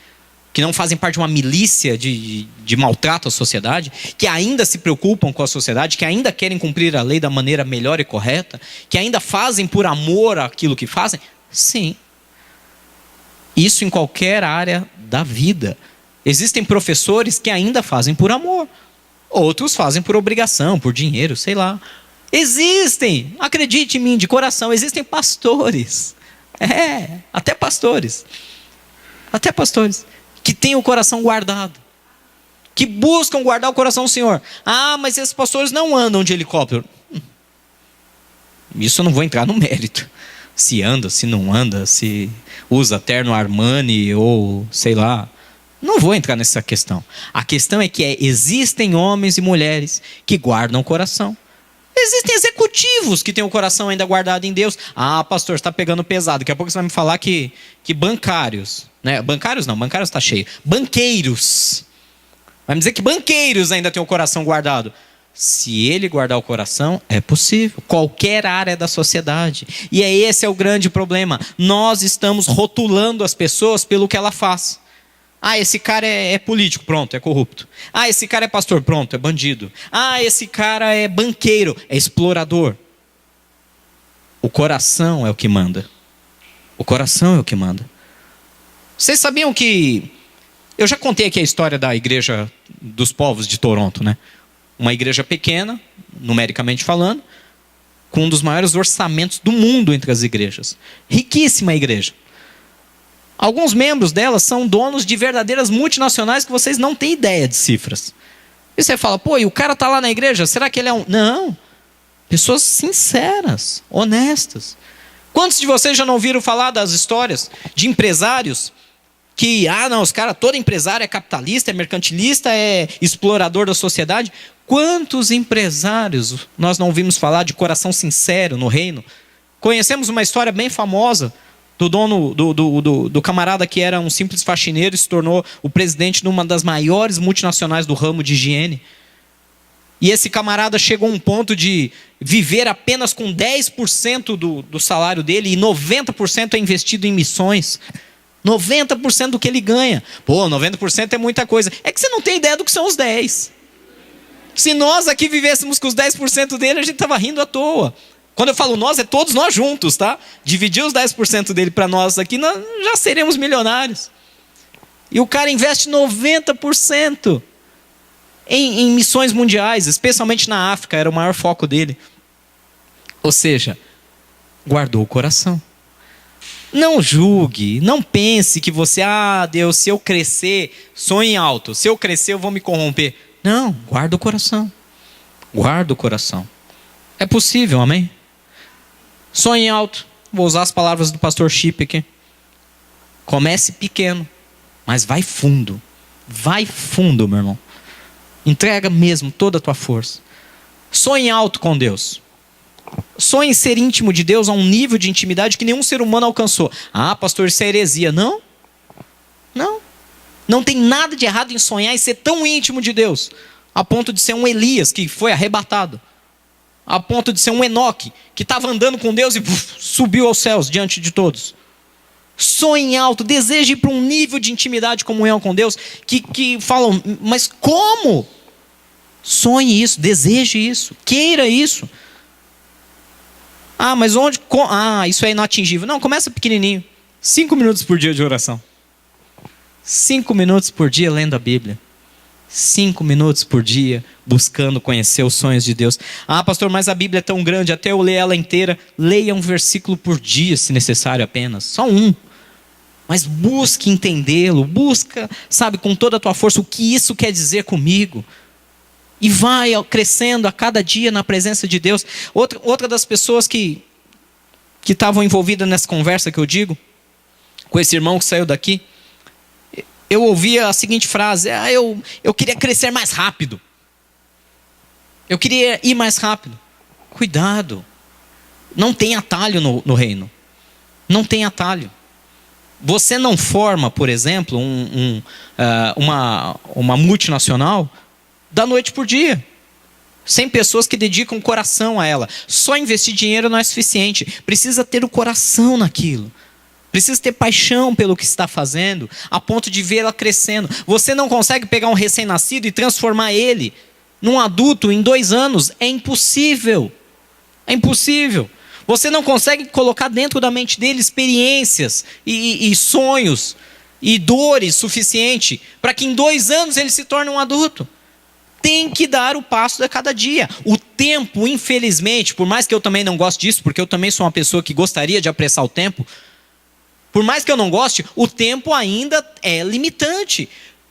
Que não fazem parte de uma milícia de maltrato à sociedade, que ainda se preocupam com a sociedade, que ainda querem cumprir a lei da maneira melhor e correta, que ainda fazem por amor aquilo que fazem? Sim. Isso em qualquer área da vida. Existem professores que ainda fazem por amor. Outros fazem por obrigação, por dinheiro, sei lá. Existem, acredite em mim, de coração, existem pastores. Até pastores. Que têm o coração guardado, que buscam guardar o coração do Senhor. Mas esses pastores não andam de helicóptero. Isso eu não vou entrar no mérito. Se anda, se não anda, se usa terno Armani ou sei lá. Não vou entrar nessa questão. A questão é que existem homens e mulheres que guardam o coração. Existem executivos que têm o coração ainda guardado em Deus. Pastor, você está pegando pesado. Daqui a pouco você vai me falar que bancários... Bancários não, bancários está cheio. Banqueiros. Vai me dizer que banqueiros ainda têm o coração guardado. Se ele guardar o coração, é possível. Qualquer área da sociedade. E esse é o grande problema. Nós estamos rotulando as pessoas pelo que ela faz. Esse cara é político, pronto, é corrupto. Esse cara é pastor, pronto, é bandido. Esse cara é banqueiro, é explorador. O coração é o que manda. O coração é o que manda. Vocês sabiam que... Eu já contei aqui a história da igreja dos povos de Toronto, né? Uma igreja pequena, numericamente falando, com um dos maiores orçamentos do mundo entre as igrejas. Riquíssima igreja. Alguns membros dela são donos de verdadeiras multinacionais que vocês não têm ideia de cifras. E você fala, pô, e o cara está lá na igreja, será que ele é um... Não. Pessoas sinceras, honestas. Quantos de vocês já não ouviram falar das histórias de empresários que, não, os caras, todo empresário é capitalista, é mercantilista, é explorador da sociedade? Quantos empresários nós não ouvimos falar de coração sincero no reino? Conhecemos uma história bem famosa do dono, do camarada que era um simples faxineiro e se tornou o presidente de uma das maiores multinacionais do ramo de higiene. E esse camarada chegou a um ponto de viver apenas com 10% do salário dele e 90% é investido em missões. 90% do que ele ganha. Pô, 90% é muita coisa. É que você não tem ideia do que são os 10%. Se nós aqui vivêssemos com os 10% dele, a gente estava rindo à toa. Quando eu falo nós, é todos nós juntos, tá? Dividir os 10% dele para nós aqui, nós já seremos milionários. E o cara investe 90% em missões mundiais, especialmente na África, era o maior foco dele. Ou seja, guardou o coração. Não julgue, não pense que você, Deus, se eu crescer, sonhe alto, se eu crescer eu vou me corromper. Não, guarda o coração. Guarda o coração. É possível, amém? Sonhe alto. Vou usar as palavras do pastor Chip aqui. Comece pequeno, mas vai fundo. Vai fundo, meu irmão. Entrega mesmo toda a tua força. Sonhe alto com Deus. Sonhe em ser íntimo de Deus a um nível de intimidade que nenhum ser humano alcançou. Pastor, isso é heresia. Não. Não. Não tem nada de errado em sonhar e ser tão íntimo de Deus, a ponto de ser um Elias que foi arrebatado. A ponto de ser um Enoque que estava andando com Deus e subiu aos céus diante de todos. Sonhe alto, deseje ir para um nível de intimidade e comunhão com Deus que falam, mas como? Sonhe isso, deseje isso, queira isso. Mas onde? Isso é inatingível. Não, começa pequenininho. 5 minutos por dia de oração. 5 minutos por dia lendo a Bíblia. 5 minutos por dia buscando conhecer os sonhos de Deus. Pastor, mas a Bíblia é tão grande, até eu ler ela inteira. Leia um versículo por dia, se necessário apenas. Só um. Mas busque entendê-lo. Busca, com toda a tua força o que isso quer dizer comigo. E vai crescendo a cada dia na presença de Deus. Outra das pessoas que estavam envolvidas nessa conversa que eu digo, com esse irmão que saiu daqui, eu ouvia a seguinte frase: eu queria crescer mais rápido. Eu queria ir mais rápido. Cuidado. Não tem atalho no reino. Não tem atalho. Você não forma, por exemplo, uma multinacional da noite por dia. Sem pessoas que dedicam o coração a ela. Só investir dinheiro não é suficiente. Precisa ter o coração naquilo. Precisa ter paixão pelo que está fazendo, a ponto de vê-la crescendo. Você não consegue pegar um recém-nascido e transformar ele num adulto em 2 anos. É impossível. É impossível. Você não consegue colocar dentro da mente dele experiências e sonhos e dores suficiente para que em 2 anos ele se torne um adulto. Tem que dar o passo de cada dia. O tempo, infelizmente, por mais que eu também não goste disso, porque eu também sou uma pessoa que gostaria de apressar o tempo, por mais que eu não goste, o tempo ainda é limitante.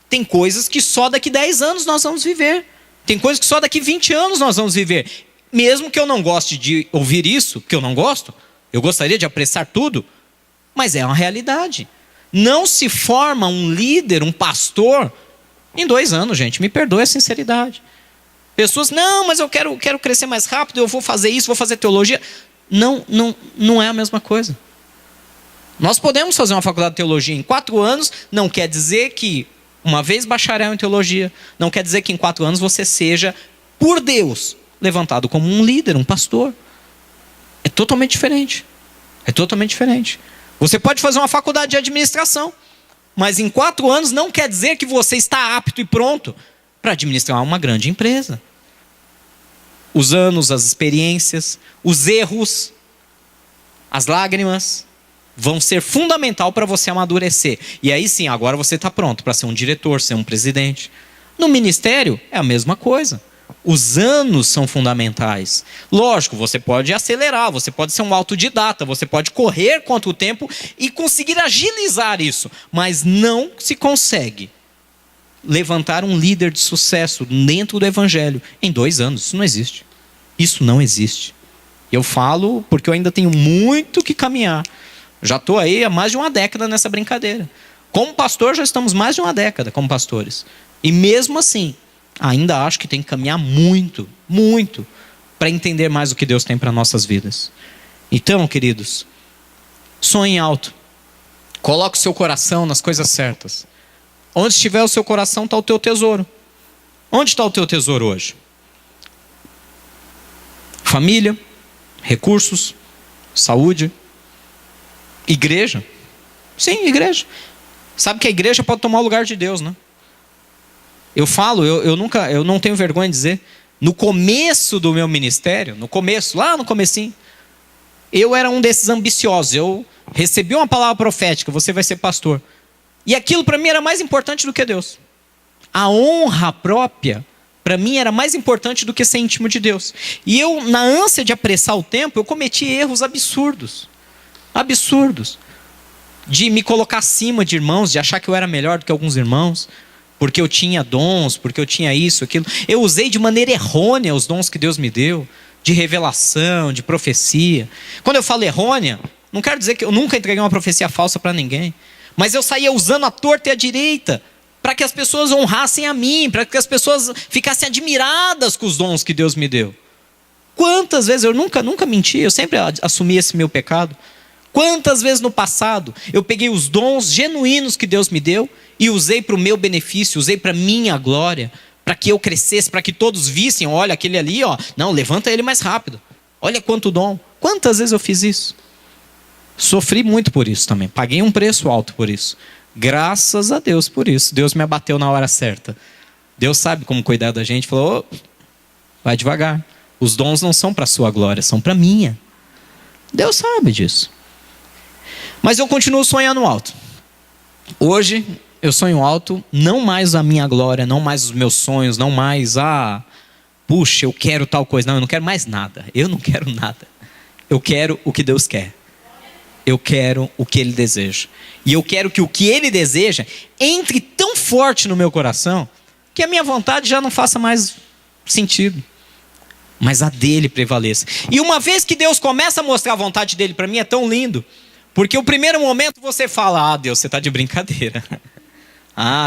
Tem coisas que só daqui 10 anos nós vamos viver. Tem coisas que só daqui 20 anos nós vamos viver. Mesmo que eu não goste de ouvir isso, que eu não gosto, eu gostaria de apressar tudo, mas é uma realidade. Não se forma um líder, um pastor, em 2 anos, gente. Me perdoe a sinceridade. Pessoas, não, mas eu quero crescer mais rápido, eu vou fazer isso, vou fazer teologia. Não é a mesma coisa. Nós podemos fazer uma faculdade de teologia em 4 anos, não quer dizer que, uma vez bacharel em teologia, não quer dizer que em 4 anos você seja, por Deus, levantado como um líder, um pastor. É totalmente diferente. É totalmente diferente. Você pode fazer uma faculdade de administração, mas em 4 anos não quer dizer que você está apto e pronto para administrar uma grande empresa. Os anos, as experiências, os erros, as lágrimas, vão ser fundamental para você amadurecer. E aí sim, agora você está pronto para ser um diretor, ser um presidente. No ministério é a mesma coisa. Os anos são fundamentais. Lógico, você pode acelerar, você pode ser um autodidata, você pode correr contra o tempo e conseguir agilizar isso. Mas não se consegue levantar um líder de sucesso dentro do evangelho em 2 anos. Isso não existe. Isso não existe. Eu falo porque eu ainda tenho muito que caminhar. Já estou aí há mais de 1 década nessa brincadeira. Como pastor, já estamos mais de 1 década como pastores. E mesmo assim, ainda acho que tem que caminhar muito, muito, para entender mais o que Deus tem para nossas vidas. Então, queridos, sonhe alto. Coloque o seu coração nas coisas certas. Onde estiver o seu coração, está o teu tesouro. Onde está o teu tesouro hoje? Família, recursos, saúde, igreja. Sim, igreja. Sabe que a igreja pode tomar o lugar de Deus, né? Eu falo, eu não tenho vergonha de dizer, no começo do meu ministério, lá no comecinho, eu era um desses ambiciosos. Eu recebi uma palavra profética, você vai ser pastor. E aquilo para mim era mais importante do que Deus. A honra própria, para mim, era mais importante do que ser íntimo de Deus. E eu, na ânsia de apressar o tempo, eu cometi erros absurdos. Absurdos. De me colocar acima de irmãos, de achar que eu era melhor do que alguns irmãos, porque eu tinha dons, porque eu tinha isso, aquilo. Eu usei de maneira errônea os dons que Deus me deu, de revelação, de profecia. Quando eu falo errônea, não quero dizer que eu nunca entreguei uma profecia falsa para ninguém, mas eu saía usando a torta e a direita, para que as pessoas honrassem a mim, para que as pessoas ficassem admiradas com os dons que Deus me deu. Quantas vezes, eu nunca menti, eu sempre assumi esse meu pecado. Quantas vezes no passado eu peguei os dons genuínos que Deus me deu e usei para o meu benefício, usei para a minha glória, para que eu crescesse, para que todos vissem, olha aquele ali, ó, não, levanta ele mais rápido. Olha quanto dom. Quantas vezes eu fiz isso? Sofri muito por isso também, paguei um preço alto por isso. Graças a Deus por isso. Deus me abateu na hora certa. Deus sabe como cuidar da gente. Falou, vai devagar. Os dons não são para a sua glória, são para a minha. Deus sabe disso. Mas eu continuo sonhando alto. Hoje eu sonho alto, não mais a minha glória, não mais os meus sonhos, não mais puxa, eu quero tal coisa. Não, eu não quero mais nada. Eu não quero nada. Eu quero o que Deus quer. Eu quero o que Ele deseja. E eu quero que o que Ele deseja entre tão forte no meu coração, que a minha vontade já não faça mais sentido. Mas a dele prevaleça. E uma vez que Deus começa a mostrar a vontade dele para mim, é tão lindo. Porque o primeiro momento você fala, Deus, você está de brincadeira.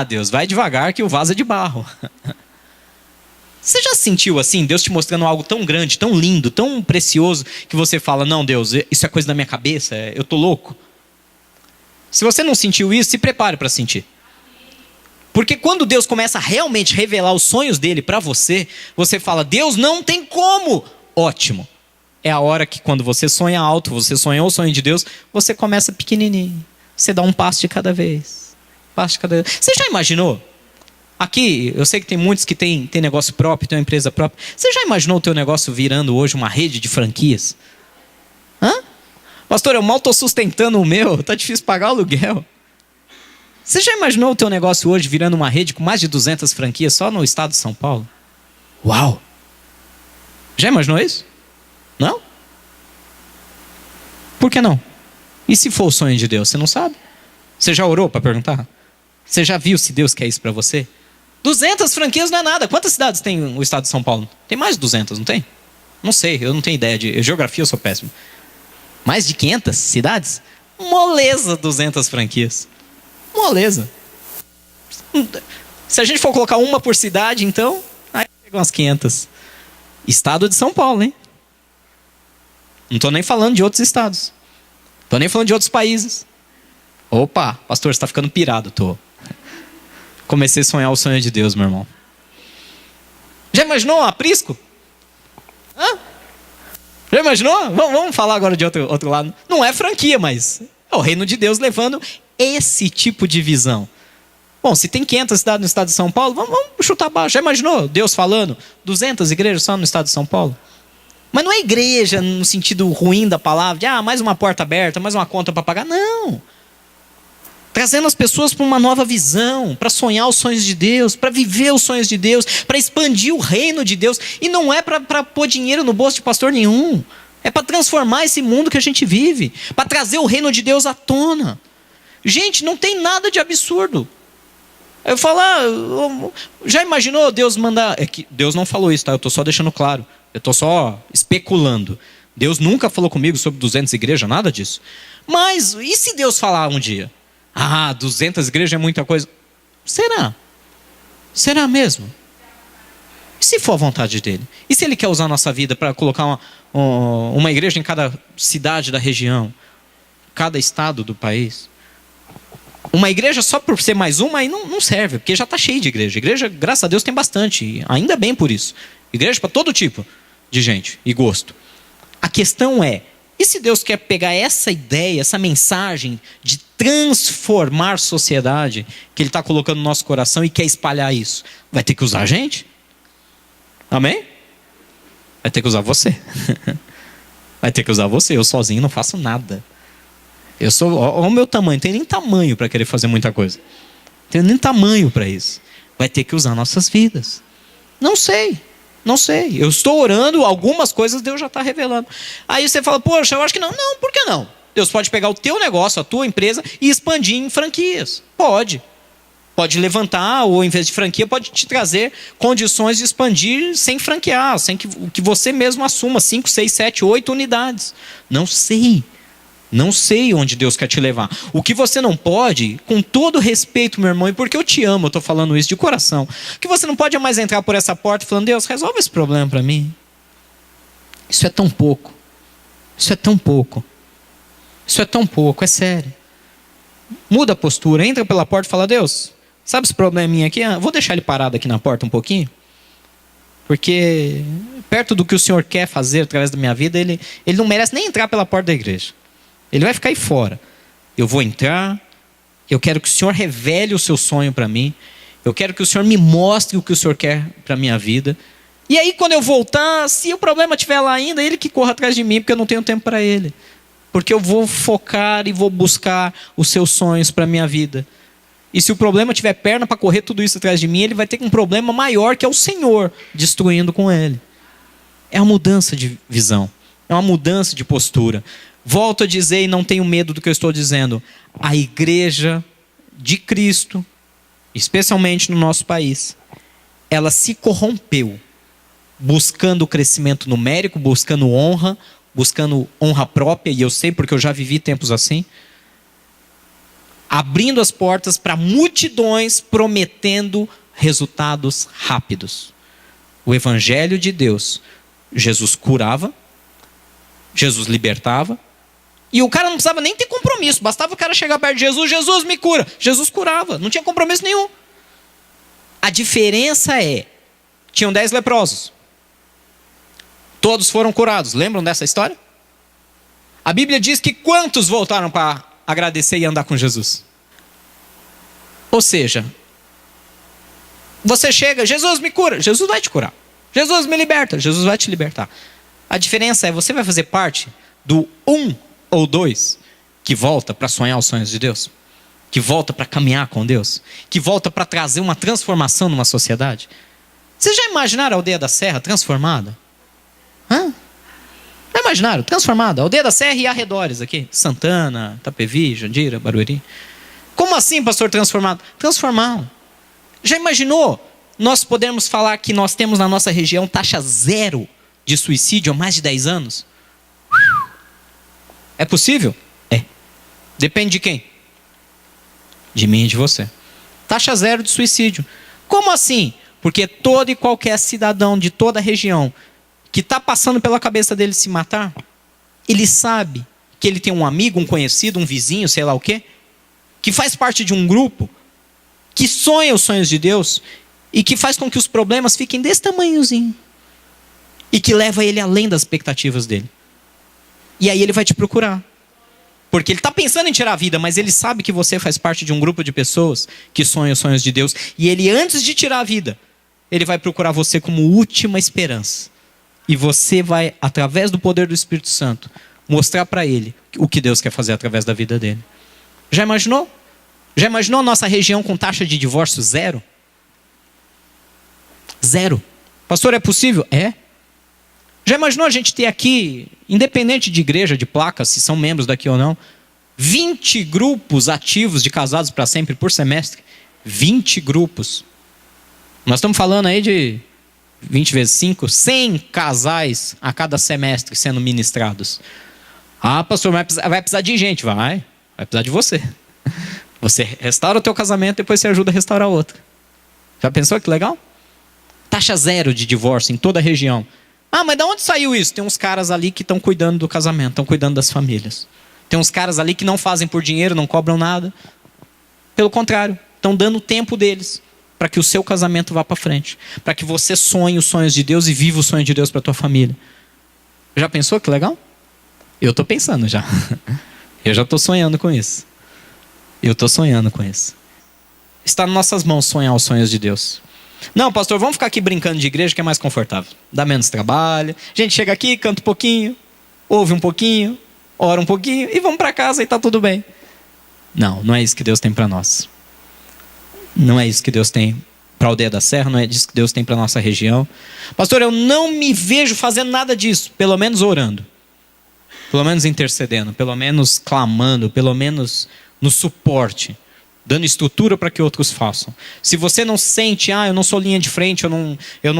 Deus, vai devagar que o vaso é de barro. Você já sentiu assim, Deus te mostrando algo tão grande, tão lindo, tão precioso, que você fala, não Deus, isso é coisa da minha cabeça, eu estou louco? Se você não sentiu isso, se prepare para sentir. Porque quando Deus começa a realmente revelar os sonhos dele para você, você fala, Deus, não tem como. Ótimo. É a hora que quando você sonha alto, você sonhou o sonho de Deus, você começa pequenininho. Você dá um passo de cada vez. Passo de cada vez. Você já imaginou? Aqui, eu sei que tem muitos que tem negócio próprio, tem uma empresa própria. Você já imaginou o teu negócio virando hoje uma rede de franquias? Pastor, eu mal estou sustentando o meu, está difícil pagar o aluguel. Você já imaginou o teu negócio hoje virando uma rede com mais de 200 franquias só no estado de São Paulo? Uau! Já imaginou isso? Não? Por que não? E se for o sonho de Deus? Você não sabe? Você já orou para perguntar? Você já viu se Deus quer isso para você? 200 franquias não é nada. Quantas cidades tem o estado de São Paulo? Tem mais de 200, não tem? Não sei, eu não tenho ideia de geografia, eu sou péssimo. Mais de 500 cidades? Moleza 200 franquias. Moleza. Se a gente for colocar uma por cidade, então, aí pega umas 500. Estado de São Paulo, hein? Não estou nem falando de outros estados. Não estou nem falando de outros países. Opa, pastor, você está ficando pirado, tô. Comecei a sonhar o sonho de Deus, meu irmão. Já imaginou aprisco? Já imaginou? Vamos falar agora de outro lado. Não é franquia, mas é o reino de Deus levando esse tipo de visão. Bom, se tem 500 cidades no estado de São Paulo, vamos chutar baixo. Já imaginou Deus falando 200 igrejas só no estado de São Paulo? Mas não é igreja no sentido ruim da palavra, de mais uma porta aberta, mais uma conta para pagar. Não. Trazendo as pessoas para uma nova visão, para sonhar os sonhos de Deus, para viver os sonhos de Deus, para expandir o reino de Deus. E não é para pôr dinheiro no bolso de pastor nenhum. É para transformar esse mundo que a gente vive, para trazer o reino de Deus à tona. Gente, não tem nada de absurdo. Eu falo, já imaginou Deus mandar... É que Deus não falou isso, tá? Eu estou só deixando claro. Eu estou só especulando. Deus nunca falou comigo sobre 200 igrejas, nada disso. Mas, e se Deus falar um dia? 200 igrejas é muita coisa. Será? Será mesmo? E se for a vontade dele? E se ele quer usar a nossa vida para colocar uma igreja em cada cidade da região? Cada estado do país? Uma igreja só por ser mais uma aí não serve, porque já está cheio de igreja. Igreja, graças a Deus, tem bastante. Ainda bem por isso. Igreja para todo tipo de gente e gosto. A questão é, e se Deus quer pegar essa ideia, essa mensagem de transformar a sociedade que Ele está colocando no nosso coração e quer espalhar isso? Vai ter que usar a gente? Amém? Vai ter que usar você. Vai ter que usar você. Eu sozinho não faço nada. Olha o meu tamanho. Não tenho nem tamanho para querer fazer muita coisa. Não tenho nem tamanho para isso. Vai ter que usar nossas vidas. Não sei. Eu estou orando, algumas coisas Deus já está revelando. Aí você fala, poxa, eu acho que não. Não, por que não? Deus pode pegar o teu negócio, a tua empresa e expandir em franquias. Pode. Pode levantar, ou em vez de franquia, pode te trazer condições de expandir sem franquear, sem que você mesmo assuma 5, 6, 7, 8 unidades. Não sei. Não sei onde Deus quer te levar. O que você não pode, com todo respeito, meu irmão, e porque eu te amo, eu estou falando isso de coração, que você não pode mais entrar por essa porta falando, Deus, resolve esse problema para mim. Isso é tão pouco. Isso é tão pouco. Isso é tão pouco, é sério. Muda a postura, entra pela porta e fala, Deus, sabe esse probleminha aqui? Vou deixar ele parado aqui na porta um pouquinho, porque perto do que o Senhor quer fazer através da minha vida, ele não merece nem entrar pela porta da igreja. Ele vai ficar aí fora. Eu vou entrar. Eu quero que o Senhor revele o seu sonho para mim. Eu quero que o Senhor me mostre o que o Senhor quer para a minha vida. E aí quando eu voltar, se o problema estiver lá ainda, ele que corra atrás de mim, porque eu não tenho tempo para ele. Porque eu vou focar e vou buscar os seus sonhos para a minha vida. E se o problema tiver perna para correr tudo isso atrás de mim, ele vai ter um problema maior, que é o Senhor destruindo com ele. É uma mudança de visão. É uma mudança de postura. Volto a dizer, e não tenho medo do que eu estou dizendo, a igreja de Cristo, especialmente no nosso país, ela se corrompeu, buscando crescimento numérico, buscando honra própria, e eu sei porque eu já vivi tempos assim, abrindo as portas para multidões, prometendo resultados rápidos. O evangelho de Deus, Jesus curava, Jesus libertava, e o cara não precisava nem ter compromisso. Bastava o cara chegar perto de Jesus. Jesus me cura. Jesus curava. Não tinha compromisso nenhum. A diferença é, tinham 10 leprosos. Todos foram curados. Lembram dessa história? A Bíblia diz que quantos voltaram para agradecer e andar com Jesus? Ou seja, você chega, Jesus me cura. Jesus vai te curar. Jesus me liberta. Jesus vai te libertar. A diferença é, você vai fazer parte do 1 ou 2 que volta para sonhar os sonhos de Deus, que volta para caminhar com Deus, que volta para trazer uma transformação numa sociedade. Vocês já imaginaram a Aldeia da Serra transformada? Já imaginaram? Transformada. Aldeia da Serra e arredores aqui. Santana, Itapevi, Jandira, Barueri. Como assim, pastor, transformado? Transformado. Já imaginou nós podemos falar que nós temos na nossa região taxa zero de suicídio há mais de 10 anos? É possível? É. Depende de quem? De mim e de você. Taxa zero de suicídio. Como assim? Porque todo e qualquer cidadão de toda a região que está passando pela cabeça dele se matar, ele sabe que ele tem um amigo, um conhecido, um vizinho, sei lá o quê, que faz parte de um grupo, que sonha os sonhos de Deus e que faz com que os problemas fiquem desse tamanhozinho e que leva ele além das expectativas dele. E aí ele vai te procurar. Porque ele está pensando em tirar a vida, mas ele sabe que você faz parte de um grupo de pessoas que sonham os sonhos de Deus. E ele, antes de tirar a vida, ele vai procurar você como última esperança. E você vai, através do poder do Espírito Santo, mostrar para ele o que Deus quer fazer através da vida dele. Já imaginou? Já imaginou a nossa região com taxa de divórcio zero? Zero. Pastor, é possível? É. Já imaginou a gente ter aqui, independente de igreja, de placa, se são membros daqui ou não, 20 grupos ativos de casados para sempre por semestre? 20 grupos. Nós estamos falando aí de 20 vezes 5, 100 casais a cada semestre sendo ministrados. Ah, pastor, vai precisar de gente. Vai precisar de você. Você restaura o teu casamento, depois você ajuda a restaurar outro. Já pensou que legal? Taxa zero de divórcio em toda a região. Ah, mas de onde saiu isso? Tem uns caras ali que estão cuidando do casamento, estão cuidando das famílias. Tem uns caras ali que não fazem por dinheiro, não cobram nada. Pelo contrário, estão dando o tempo deles para que o seu casamento vá para frente. Para que você sonhe os sonhos de Deus e viva o sonho de Deus para a tua família. Já pensou que legal? Eu estou pensando já. Eu já estou sonhando com isso. Está nas nossas mãos sonhar os sonhos de Deus. Não, pastor, vamos ficar aqui brincando de igreja que é mais confortável. Dá menos trabalho. A gente chega aqui, canta um pouquinho, ouve um pouquinho, ora um pouquinho e vamos para casa e está tudo bem. Não é isso que Deus tem para nós. Não é isso que Deus tem para a Aldeia da Serra, não é isso que Deus tem para a nossa região. Pastor, eu não me vejo fazendo nada disso, pelo menos orando. Pelo menos intercedendo, pelo menos clamando, pelo menos no suporte, dando estrutura para que outros façam. Se você não sente, eu não sou linha de frente, eu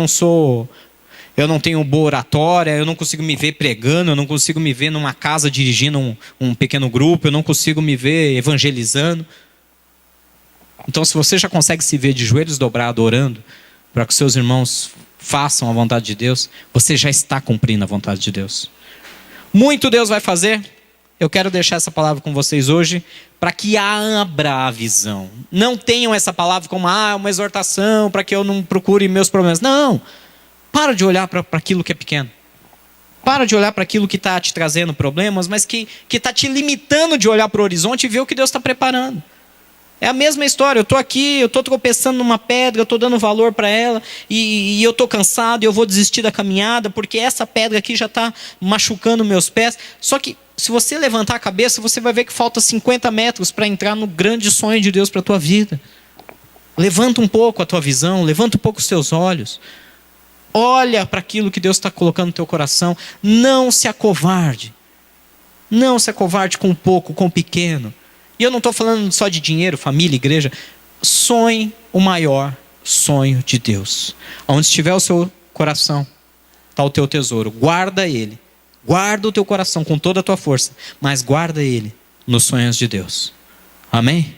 não tenho boa oratória, eu não consigo me ver pregando, eu não consigo me ver numa casa dirigindo um pequeno grupo, eu não consigo me ver evangelizando. Então, se você já consegue se ver de joelhos dobrados orando para que seus irmãos façam a vontade de Deus, você já está cumprindo a vontade de Deus. Muito Deus vai fazer. Eu quero deixar essa palavra com vocês hoje para que abra a visão. Não tenham essa palavra como uma exortação para que eu não procure meus problemas. Não. Para de olhar para aquilo que é pequeno. Para de olhar para aquilo que está te trazendo problemas, mas que está te limitando de olhar para o horizonte e ver o que Deus está preparando. É a mesma história, eu estou aqui, eu estou tropeçando numa pedra, eu estou dando valor para ela, e eu estou cansado, e eu vou desistir da caminhada, porque essa pedra aqui já está machucando meus pés. Só que, se você levantar a cabeça, você vai ver que falta 50 metros para entrar no grande sonho de Deus para a tua vida. Levanta um pouco a tua visão, levanta um pouco os teus olhos. Olha para aquilo que Deus está colocando no teu coração. Não se acovarde. Não se acovarde com pouco, com pequeno. E eu não estou falando só de dinheiro, família, igreja. Sonhe o maior sonho de Deus. Onde estiver o seu coração, está o teu tesouro. Guarda ele. Guarda o teu coração com toda a tua força. Mas guarda ele nos sonhos de Deus. Amém?